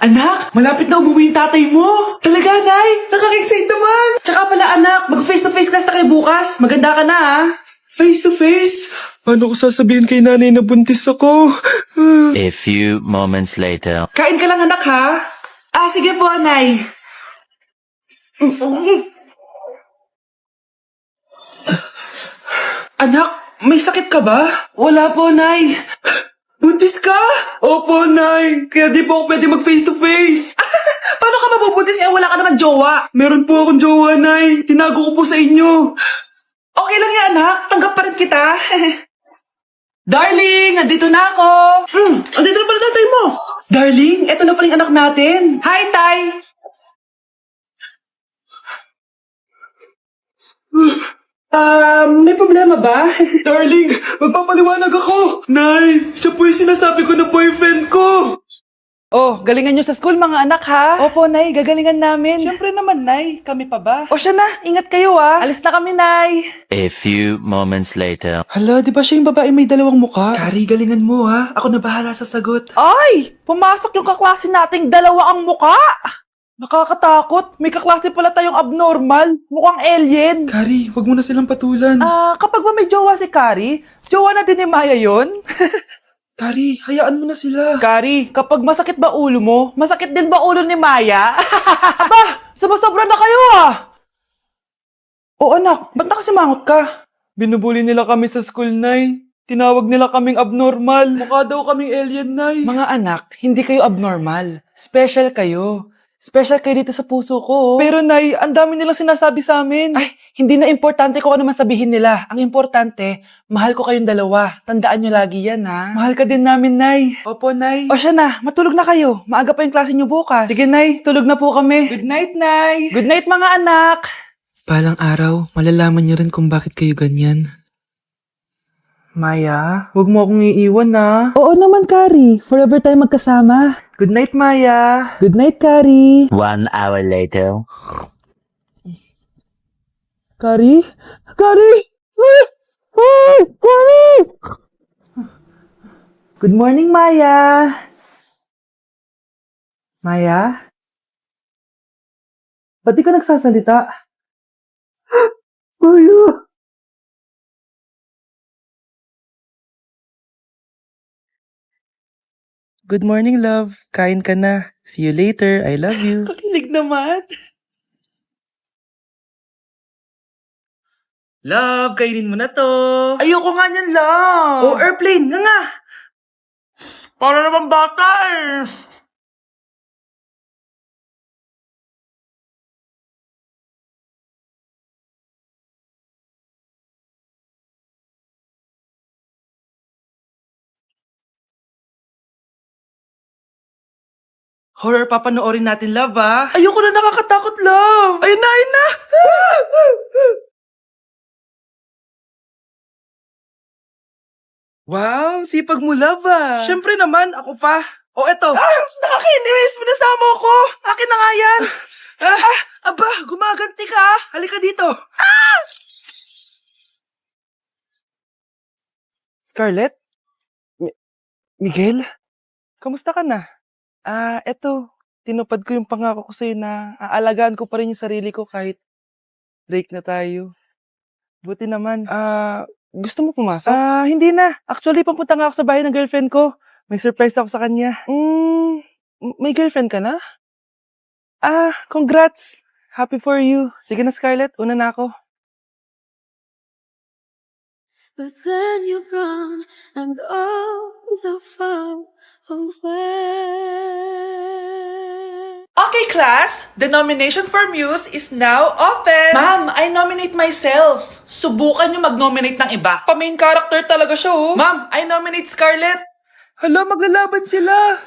Anak, malapit na umuwi yung tatay mo. Talaga, Nay? Nakaka-excite naman. Tsaka pala, anak, mag-face-to-face class na kayo bukas. Maganda ka na, ha? Face-to-face? Paano ko sasabihin kay nanay na buntis ako? A few moments later. Kain ka lang, anak, ha? Sige po, Nay. Anak, may sakit ka ba? Wala po, Nay. Buntis ka? Opo, Nay. Kaya di po ako pwede mag-face-to-face. Paano ka mabubuntis wala ka naman jowa? Meron po akong jowa, Nay. Tinago ko po sa inyo. Okay lang yan, anak. Tanggap pa rin kita. Darling, nandito na ako. Andito na pala tatay mo. Darling, eto na pala yung anak natin. Hi, Tay. May problema ba? Darling, magpapaliwanag ako. Nay, siya po yung sinasabi ko na boyfriend ko. Oh, galingan nyo sa school mga anak ha? Opo, Nay, gagalingan namin. Siyempre naman, Nay, kami pa ba? O siya na, ingat kayo Alis na kami, Nay. A few moments later. Hala, di ba siya yung babae may dalawang muka? Kari, galingan mo ha. Ako na bahala sa sagot. Ay! Pumasok yung kaklase nating dalawa ang muka! Nakakatakot. May kaklase pala tayong abnormal. Mukhang alien. Kari, wag mo na silang patulan. Kapag ba may jowa si Kari, jowa na din ni Maya yun? Kari, hayaan mo na sila. Kari, kapag masakit ba ulo mo, masakit din ba ulo ni Maya? Aba, sumasobra na kayo O anak, ba't nakasimangot ka? Binubuli nila kami sa school, Nay. Tinawag nila kaming abnormal. Mukha daw kaming alien, Nay. Mga anak, hindi kayo abnormal. Special kayo. Special kayo dito sa puso ko. Pero Nay, ang dami nilang sinasabi sa amin. Ay, hindi na importante kung ano man sabihin nila. Ang importante, mahal ko kayong dalawa. Tandaan nyo lagi yan, ha? Mahal ka din namin, Nay. Opo, Nay. O siya na, matulog na kayo. Maaga pa yung klase nyo bukas. Sige, Nay, tulog na po kami. Good night, Nay. Good night, mga anak. Palang araw, malalaman niyo rin kung bakit kayo ganyan. Maya, huwag mo akong iiwan, na. Oo naman, Kari. Forever tayo magkasama. Good night, Maya. Good night, Kari. 1 hour later. Kari? Kari! Ay! Kari! Good morning, Maya. Maya? Ba't di ka nagsasalita? Maya! Good morning, love. Kain ka na. See you later. I love you. Kakilig naman. Love, kainin mo na to. Ayoko nga niyan, love. Oh, airplane. Nga. Para naman bata Horror papanoorin natin, love, Ayoko na, nakakatakot, love. Ayun na, ayun na. Wow, sipag mo, love, Siyempre naman, ako pa. O, eto. Nakakainis, pinasama ako. Akin na nga yan. Aba, gumaganti ka, halika dito. Scarlett? Miguel? Kamusta ka na? Eto, tinupad ko yung pangako ko sa'yo na aalagaan ko pa rin yung sarili ko kahit break na tayo. Buti naman. Gusto mo pumasok? Hindi na. Actually, papunta nga ako sa bahay ng girlfriend ko. May surprise ako sa kanya. May girlfriend ka na? Congrats. Happy for you. Sige na, Scarlett. Una na ako. But then you run and go so far away. Okay, class. The nomination for Muse is now open. Ma'am, I nominate myself. Subukan niyo mag-nominate ng iba. Pa-main character talaga siya, Ma'am, I nominate Scarlett. Hala, maglalaban sila.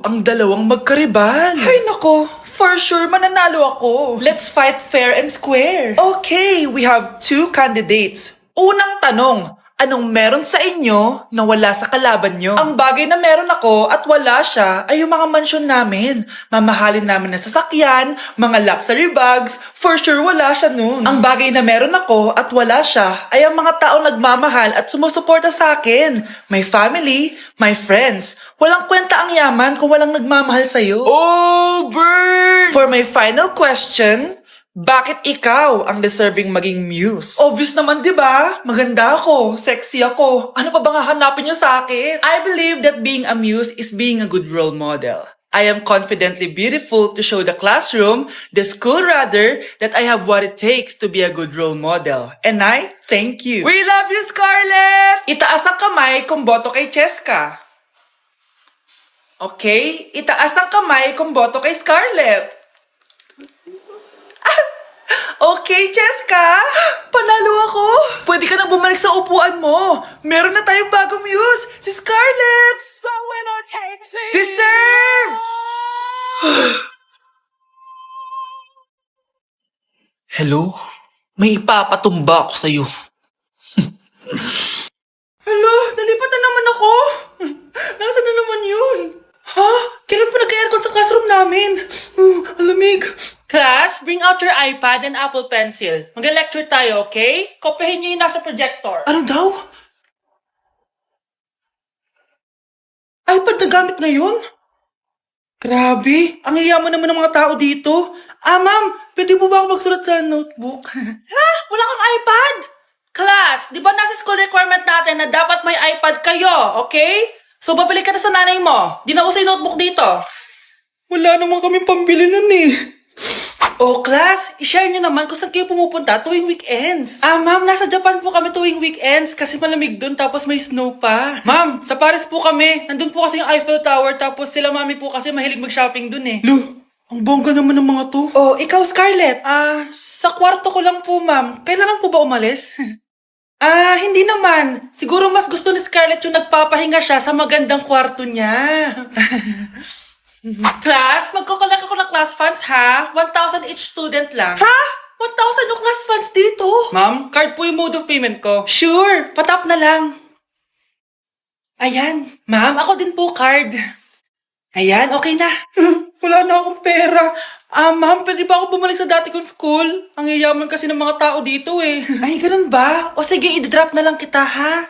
Ang dalawang magkaribal. Ay, nako. For sure, mananalo ako. Let's fight fair and square. Okay, we have 2 candidates. Unang tanong, Anong meron sa inyo na wala sa kalaban nyo? Ang bagay na meron ako at wala siya ay yung mga mansyon namin. Mamahalin namin na sasakyan, mga luxury bags, for sure wala siya nun. Ang bagay na meron ako at wala siya ay ang mga taong nagmamahal at sumusuporta sa akin. My family, my friends. Walang kwenta ang yaman kung walang nagmamahal sa'yo. Oh, burn! For my final question, bakit ikaw ang deserving maging muse? Obvious naman, di ba? Maganda ako, sexy ako. Ano pa bang hahanapin niyo sa akin? I believe that being a muse is being a good role model. I am confidently beautiful to show the classroom, the school rather, that I have what it takes to be a good role model. And I thank you. We love you, Scarlett! Itaas ang kamay kung boto kay Cheska. Okay? Itaas ang kamay kung boto kay Scarlett. Okay, Cheska! Panalo ako! Pwede ka nang bumalik sa upuan mo! Meron na tayong bagong muse! Si Scarlett! Deserve! Hello? May ipapatumba ako sa'yo. Hello? Nalipat na naman ako! Nasaan na naman yun? Ha? Kailan pa nag-aircon sa classroom namin? Alamig. Class, bring out your iPad and Apple Pencil. Mag-lecture tayo, okay? Kopyahin niyo yung nasa projector. Ano daw? iPad na gamit ngayon? Grabe, ang yayaman naman ng mga tao dito. Ma'am, pwede mo ba ako magsulat sa notebook? Ha? Wala kang iPad? Class, di ba nasa school requirement natin na dapat may iPad kayo, okay? So, babalik ka na sa nanay mo. Di na uso yung notebook dito. Wala naman kaming pambili nun eh. Oh, class, i-share nyo naman kung saan kayo pumupunta tuwing weekends. Ma'am, nasa Japan po kami tuwing weekends kasi malamig dun tapos may snow pa. Ma'am, sa Paris po kami. Nandun po kasi yung Eiffel Tower tapos sila mami po kasi mahilig mag-shopping dun eh. Lu, ang bongga naman ng mga to. Oh, ikaw Scarlett. Sa kwarto ko lang po, ma'am. Kailangan po ba umalis? Hindi naman. Siguro mas gusto ni Scarlett yung nagpapahinga siya sa magandang kwarto niya. Class, magkukulak ako ng class funds ha? 1,000 each student lang. Ha? 1,000 yung class funds dito? Ma'am, card po yung mode of payment ko. Sure, patap na lang. Ayan, ma'am, ako din po card. Ayan, okay na. Wala na akong pera. Ma'am, pwede ba ako bumalik sa dati kong school? Ang yayaman kasi ng mga tao dito eh. Ay, ganun ba? O sige, i-drop na lang kita ha?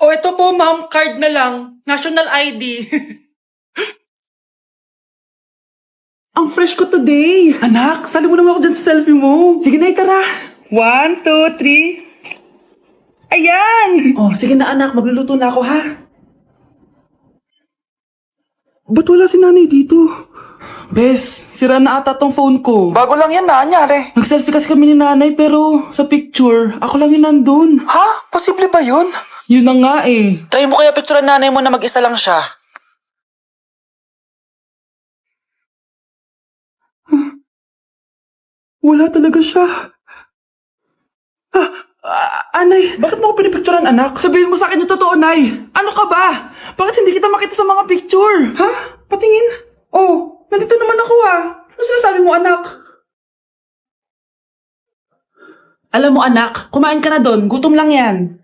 O ito po ma'am, card na lang. National ID. Ang fresh ko today! Anak, sali mo naman ako dyan sa selfie mo. Sige na, tara. 1, 2, 3. Ayan! Oh, sige na anak, magluluto na ako ha. Ba't wala si nanay dito? Bes, sira na ata tong phone ko. Bago lang yan, nangyari. Nag-selfie kasi kami ni nanay pero sa picture, ako lang yung nandun. Ha? Posible ba yun? Yun na nga eh. Try mo kaya picture nanay mo na mag-isa lang siya. Wala talaga siya. Anay, bakit mo ako pinipicturean, anak? Sabihin mo sa akin yung totoo, Nay. Ano ka ba? Bakit hindi kita makita sa mga picture? Ha? Patingin? Oh, nandito naman ako Ano sinasabi mo, anak? Alam mo, anak, kumain ka na doon. Gutom lang yan.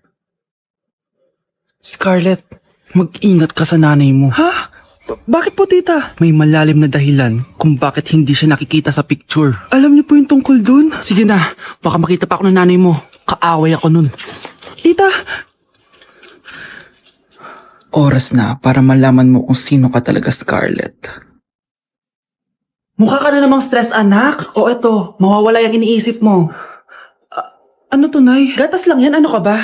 Scarlett, mag-ingat ka sa nanay mo. Ha? Bakit po, tita? May malalim na dahilan kung bakit hindi siya nakikita sa picture. Alam niyo po yung tungkol dun? Sige na, baka makita pa ako ng nanay mo. Kaaway ako nun. Tita! Oras na para malaman mo kung sino ka talaga, Scarlett. Mukha ka na namang stress, anak. O eto, mawawala yung iniisip mo. Ano to, Nay? Gatas lang yan, ano ka ba?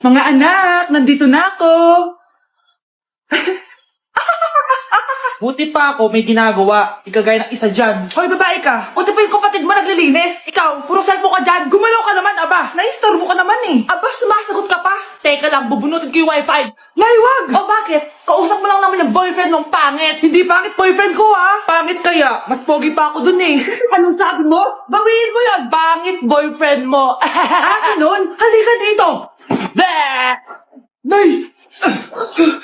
Mga anak, nandito na ako. Buti pa ako may ginagawa. Ikagaya ng isa dyan. Hoy, babae ka. Buti pa yung kapatid mo naglilinis. Ikaw, puro cellphone ka dyan. Gumalaw ka naman, aba. Naistorbo ka naman eh. Aba, sumasagot ka pa. Teka lang, bubunutin ko yung wifi. Nay, wag! O bakit? Kausap mo lang naman yung boyfriend mong pangit. Hindi pangit boyfriend ko ha. Pangit kaya. Mas pogi pa ako dun eh. Anong sabi mo? Bawiin mo yan. Pangit boyfriend mo. Akin nun? Halika dito. Bleh! Nay!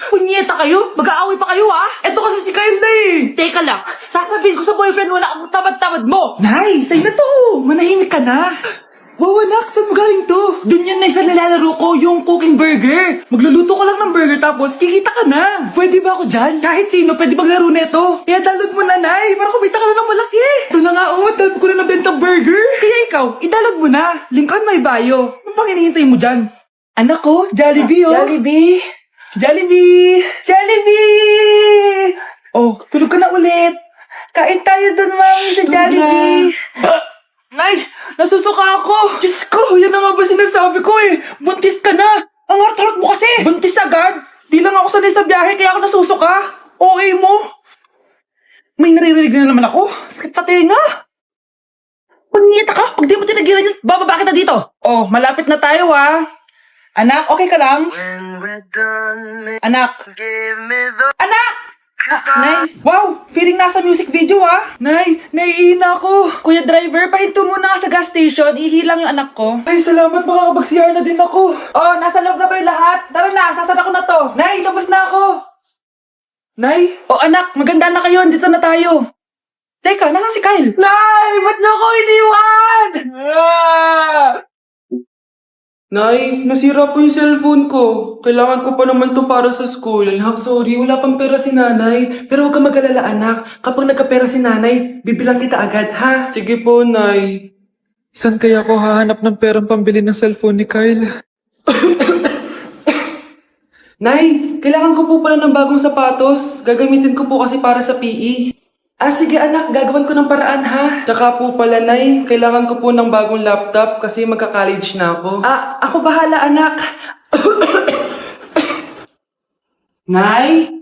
Punyeta kayo? Mag-aaway pa kayo, ha? Eto kasi si Kyle na eh. Teka lang, sasabihin ko sa boyfriend mo na ang tamad-tamad mo. Nay, sa'yo na to. Manahimik ka na. Wow, anak, saan mo galing to? Doon yan na sa nilalaro ko, yung cooking burger. Magluluto ka lang ng burger tapos kikita ka na. Pwede ba ako dyan? Kahit sino, pwede maglaro neto. Kaya download mo na, Nay, para kumita ka na ng malaki. Ito na nga, dami ko na nabentang burger. Kaya ikaw, i-download mo na. Link on my bio. Ano pang hinihintay mo dyan? Anak ko, Jollibee, oh. Jollibee. Jollibee! Jollibee! Oh, tulog ka na ulit. Kain tayo dun, Mami, sa Jollibee. Nay, nasusuka ako. Diyos ko, yan na nga ba sinasabi ko eh. Buntis ka na. Ang harot-harot mo kasi. Buntis agad? Di lang ako sanay sa biyahe kaya ako nasusuka. Okay mo? May naririnig na naman ako. Sakit sa tenga. Punyeta ka. Pag di mo tinagilan yun, bababa kita dito. Oh, malapit na tayo ah. Anak, okay ka lang? Anak. Anak! Nay, wow! Feeling nasa music video ah! Nay, naiina ako! Kuya driver, pahinto muna sa gas station, ihilang yung anak ko. Ay, salamat, makakapag-CR na din ako. Oh, nasa loob na ba yung lahat? Tara na, sasana ko na to. Nay, tapos na ako. Nay? Oh anak, maganda na kayo, dito na tayo. Teka, nasa si Kyle? Nay, ba't niyo ako iniwan? Nay, nasira po yung cellphone ko. Kailangan ko pa naman to para sa school. Anak, sorry, wala pang pera si nanay. Pero huwag ka mag-alala, anak. Kapag nagkapera si nanay, bibilang kita agad, ha? Sige po, Nay. Saan kaya ako hahanap ng perang pambili ng cellphone ni Kyle? Nay, kailangan ko po pala ng bagong sapatos. Gagamitin ko po kasi para sa PE. Ah, sige anak, gagawin ko ng paraan ha. Tsaka po pala, Nay, kailangan ko po ng bagong laptop kasi magka-college na ako. Ah, ako bahala anak. Nay?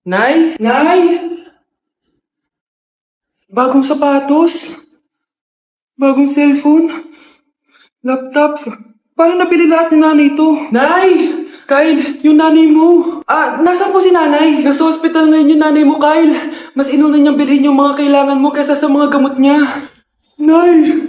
Nay? Nay? Bagong sapatos? Bagong cellphone? Laptop? Paano nabili lahat ni nanay ito? Nay! Kyle, yung nanay mo. Ah, nasaan po si nanay? Nasa hospital ngayon yung nanay mo, Kyle. Mas inuna niyang bilhin yung mga kailangan mo kaysa sa mga gamot niya. Nay!